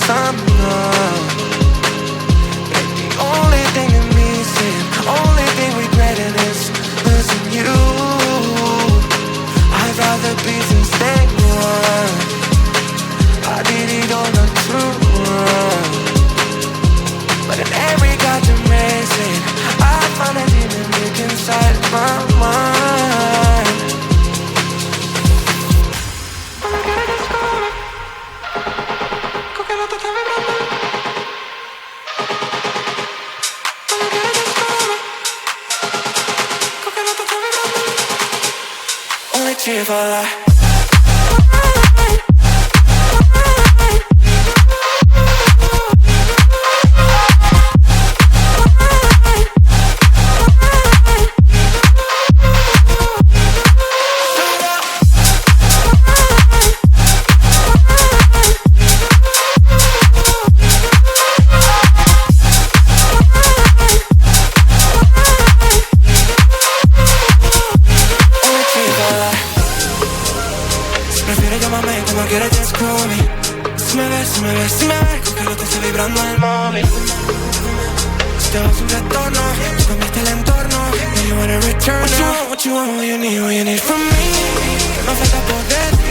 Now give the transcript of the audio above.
someone. But the only thing that missing, only thing regretting is losing you. I'd rather be since day one. I did it on the true one. But in every goddamn racing, I find a demon deep inside my mind. Only cheer for life. Prefiero llamarme como quieras, just call me. Si me ves, que lo que está vibrando el móvil. Te vas un retorno, tú cambiaste el entorno. And you wanna return now. What you want, what you need from me. No falta poder.